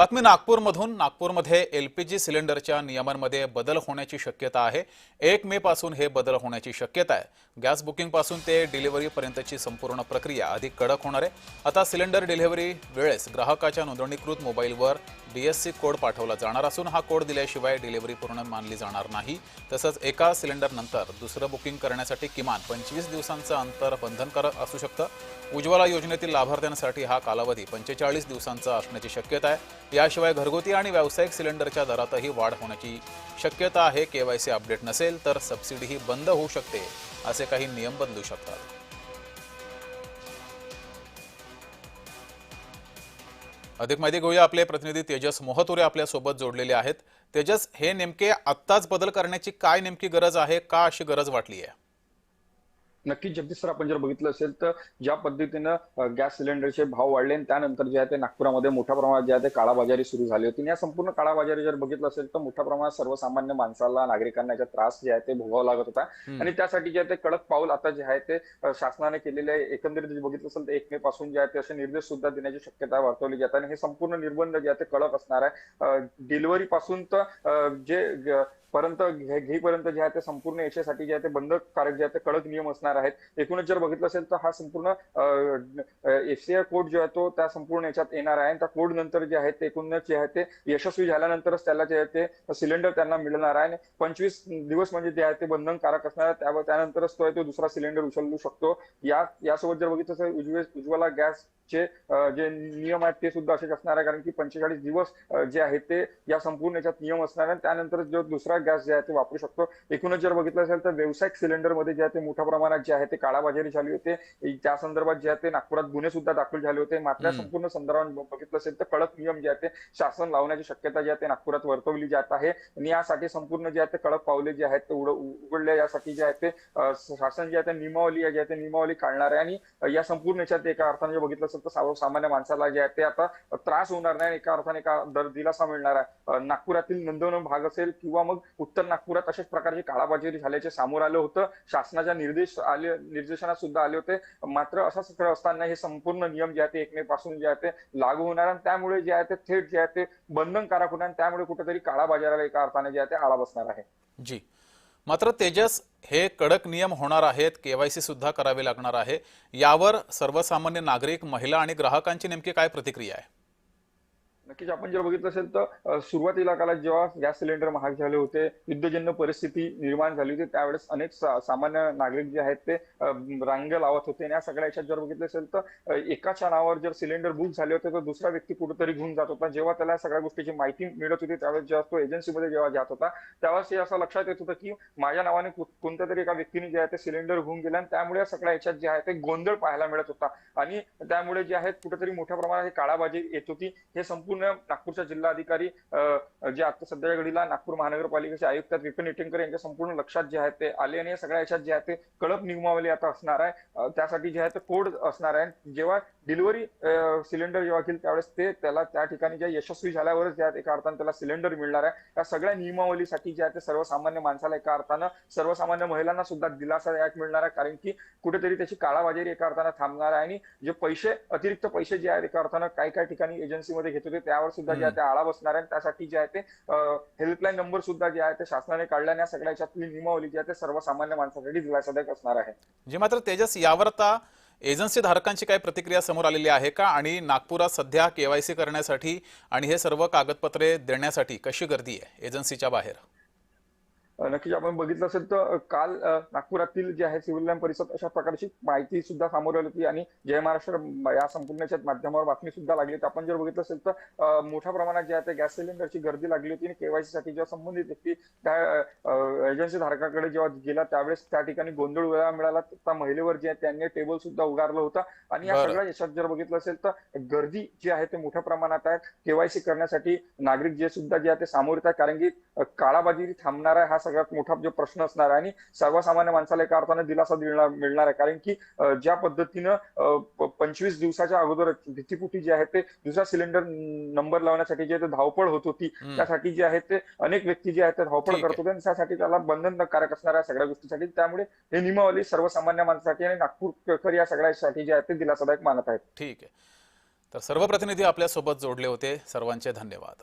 बातमी नागपूरमधून. नागपूरमध्ये एलपीजी सिलेंडरच्या नियमांमध्ये बदल होण्याची शक्यता आहे. 1 मे पासून हे बदल होण्याची शक्यता आहे. गॅस बुकिंग पासून ते डिलिव्हरी पर्यंतची संपूर्ण प्रक्रिया अधिक कडक होणार आहे. आता सिलेंडर डिलिव्हरी वेळेस ग्राहकाच्या नोंदणीकृत मोबाईलवर डीएससी कोड पाठवला जाणार असून हा कोड दिल्याशिवाय डिलिव्हरी पूर्ण मानली जाणार नाही. तसंच एका सिलेंडर नंतर दुसरं बुकिंग करण्यासाठी किमान 25 दिवसांचं अंतर बंधनकारक असू शकतं. उज्ज्वला योजनेतील लाभार्थ्यांसाठी हा कालावधी 45 दिवसांचा असण्याची शक्यता आहे. याशिवाय घरगुती आणि व्यावसायिक सिलेंडरच्या दरातही वाढ होण्याची शक्यता आहे. केवायसी अपडेट नसेल तर सबसिडीही बंद होऊ शकते. असे काही नियम बदलू शकतात. अधिक माहिती घेऊया. आपले प्रतिनिधी तेजस मोहतुरे आपल्या सोबत जोडलेले आहेत. तेजस, हे नेमके आत्ताच बदल करण्याची काय नेमकी गरज आहे? का अशी गरज वाटली आहे? नक्कीच जगदीश सर, आपण जर बघितलं असेल तर ज्या पद्धतीनं गॅस सिलेंडरचे भाव वाढले आणि त्यानंतर जे आहे ते नागपुरामध्ये मोठ्या प्रमाणात जे आहे ते काळाबाजारी सुरू झाली होती. या संपूर्ण काळाबाजारी जर बघितलं असेल तर मोठ्या प्रमाणात सर्वसामान्य माणसाला, नागरिकांना याचा त्रास जे आहे ते भोगावा लागत होता. आणि त्यासाठी जे आहे ते कडक पाऊल आता जे आहे ते शासनाने केलेले आहे. एकंदरीत जे बघितलं असेल तर 1 मे पासून जे आहे ते असे निर्देश सुद्धा देण्याची शक्यता वर्तवली जाते आणि हे संपूर्ण निर्बंध जे आहे ते कडक असणार आहे. डिलिव्हरी पासून तर पर्यंत घेईपर्यंत जे आहे ते संपूर्ण याच्यासाठी जे आहे ते बंधनकारक जे आहे ते कडक नियम असणार आहेत. एकूणच जर बघितलं असेल तर हा संपूर्ण एफसीआय कोड जो आहे तो त्या संपूर्ण याच्यात येणार आहे. त्या कोड नंतर जे आहे ते एकूणच जे आहे ते यशस्वी झाल्यानंतरच त्याला जे आहे ते सिलेंडर त्यांना मिळणार आहे. 25 दिवस म्हणजे जे आहे ते बंधनकारक असणार आहे. त्यानंतरच तो दुसरा सिलेंडर उचलू शकतो. यासोबत जर बघितलं असेल उज्ज्वला गॅस चे जे नियम आहेत ते सुद्धा असेच असणार आहे. कारण की 45 दिवस जे आहेत ते या संपूर्ण याच्यात नियम असणार आहे. त्यानंतर जो दुसरा गॅस जे आहे ते वापरू शकतो. एकूणच जर बघितलं असेल तर व्यावसायिक सिलेंडर मध्ये जे आहे ते मोठ्या प्रमाणात जे आहे ते काळाबाजारी झाली होते. त्या संदर्भात जे आहे ते नागपुरात गुन्हे सुद्धा दाखल झाले होते. मात्र संपूर्ण संदर्भात बघितलं असेल तर कडक नियम जे आहे ते शासन लावण्याची शक्यता जी आहे ते नागपुरात वर्तवली जात आहे. आणि यासाठी संपूर्ण जे आहे ते कडक पावले जे आहेत ते उघडले. यासाठी जे आहे ते शासन जे आहे ते नियमावली जे आहे ते नियमावली काढणार आहे. आणि या संपूर्ण याच्यात एका अर्थाने जर बघितलं असेल तर सर्वसामान्य माणसाला जे आहे ते आता त्रास होणार नाही. एका अर्थाने एका दिलासा मिळणार आहे. नागपुरातील नंदनवन भाग असेल किंवा मग उत्तर नागपुरात अशाच प्रकारची काळाबाजारी झाल्याचे समोर आलं होतं. शासनाच्या निर्देशनात सुद्धा आले होते. मात्र असं सगळं असताना हे संपूर्ण नियम जे आहे ते 1 मे पासून जे आहे ते लागू होणार आणि त्यामुळे जे आहे ते थेट जे आहे ते बंधनकारक होणार आणि त्यामुळे कुठेतरी काळाबाजाराला एका अर्थाने जे आहे ते आळा बसणार आहे. जी, मात्र तेजस, हे कडक नियम होणार आहेत. केवायसी सुद्धा करावी लागणार आहे. यावर सर्वसामान्य नागरिक, महिला आणि ग्राहकांची नेमकी काय प्रतिक्रिया आहे? नक्कीच आपण जर बघितलं असेल तर सुरुवातीला काळात जेव्हा गॅस सिलेंडर महाग झाले होते, युद्धजन्य परिस्थिती निर्माण झाली होती, त्यावेळेस अनेक सामान्य नागरिक जे आहेत ते रांग लावत होते. आणि या सगळ्या याच्यात जर बघितलं असेल तर एकाच्या नावावर जर सिलेंडर बुक झाले होते तर दुसरा व्यक्ती कुठेतरी घेऊन जात होता. जेव्हा त्याला सगळ्या गोष्टीची माहिती मिळत होती त्यावेळेस जेव्हा तो एजन्सीमध्ये जेव्हा जात होता त्यावेळेस हे असं लक्षात येत होतं की माझ्या नावाने कोणत्या तरी एका व्यक्तीने जे आहे ते सिलेंडर घेऊन गेला आणि त्यामुळे सगळ्या याच्यात जे आहे ते गोंधळ पाहायला मिळत होता. आणि त्यामुळे जे आहे कुठेतरी मोठ्या प्रमाणात काळाबाजी येत होती. हे संपूर्ण नागपूरच्या जिल्हाधिकारी जे आता सध्या घडीला नागपूर महानगरपालिकेचे आयुक्त विपिन इटनकर यांच्या संपूर्ण लक्षात जे आहे ते आले. आणि सगळ्या याच्यात जे आहे ते कडक नियमावली आता असणार आहे. त्यासाठी जे आहे ते कोड असणार आहे. जेव्हा डिलिव्हरी सिलेंडर जेव्हा घेईल त्यावेळेस ते त्याला त्या ठिकाणी जे यशस्वी झाल्यावरच जे आहे एका अर्थाने त्याला सिलेंडर मिळणार आहे. या सगळ्या नियमावलीसाठी जे आहे ते सर्वसामान्य माणसाला एका अर्थानं, सर्वसामान्य महिलांना सुद्धा दिलासादायक मिळणार आहे. कारण की कुठेतरी त्याची काळाबाजारी एका अर्थानं थांबणार आहे. आणि जे अतिरिक्त पैसे जे आहेत एका अर्थानं काही ठिकाणी एजन्सीमध्ये घेत होते त्यावर सुद्धा जे आहे ते आळा बसणार आहे. त्यासाठी जे आहे ते हेल्पलाईन नंबर सुद्धा जे आहे ते शासनाने काढल्याने सगळ्या याच्यातली नियमावली जी आहे ते सर्वसामान्य माणसासाठी दिलासादायक असणार आहे. जे मात्र तेजस, यावर आता एजन्सी धारकांची काय प्रतिक्रिया समोर आलेली आहे का? आणि नागपुरात सध्या केवायसी करण्यासाठी आणि हे सर्व कागदपत्रे देण्यासाठी कशी गर्दी आहे एजन्सीच्या बाहेर? नक्कीच आपण बघितलं असेल तर काल नागपुरातील जे आहे सिव्हिल लाईन परिषद अशा प्रकारची माहिती सुद्धा समोर आली होती. आणि जय महाराष्ट्र या संपूर्ण माध्यमावर बातमी सुद्धा लागली होती. आपण जर बघितलं असेल तर मोठ्या प्रमाणात जे आहे ते गॅस सिलेंडरची गर्दी लागली होती. आणि केवायसी साठी जेव्हा संबंधित व्यक्ती त्या एजन्सी धारकाकडे जेव्हा गेला त्यावेळेस त्या ठिकाणी गोंधळ वेळा मिळाला. त्या महिलेवर जे आहे त्यांनी टेबल सुद्धा उगारलं होतं. आणि या सगळ्या याच्यात जर बघितलं असेल तर गर्दी जी आहे ते मोठ्या प्रमाणात आहे. केवायसी करण्यासाठी नागरिक जे सुद्धा जे आहे ते सामोर येतात. कारण की काळाबाजारी थांबणार आहे हा सगळ्यात मोठा जो प्रश्न असणार आहे. आणि सर्वसामान्य माणसाला एका अर्थाने दिलासा मिळणार आहे. कारण की ज्या पद्धतीनं 25 दिवसाच्या अगोदर भीतीपुटी जे आहे ते दुसरा सिलेंडर नंबर लावण्यासाठी जे धावपळ होत होती त्यासाठी जे आहे ते अनेक व्यक्ती जे आहेत ते धावपळ करत होते. आणि त्यासाठी त्याला बंधनकारक असणार आहे सगळ्या गोष्टीसाठी. त्यामुळे हे नियमावली सर्वसामान्य माणसासाठी आणि नागपूरकर या सगळ्यासाठी जे आहे ते दिलासादायक मानत आहेत. ठीक आहे. तर सर्व प्रतिनिधी आपल्यासोबत जोडले होते, सर्वांचे धन्यवाद.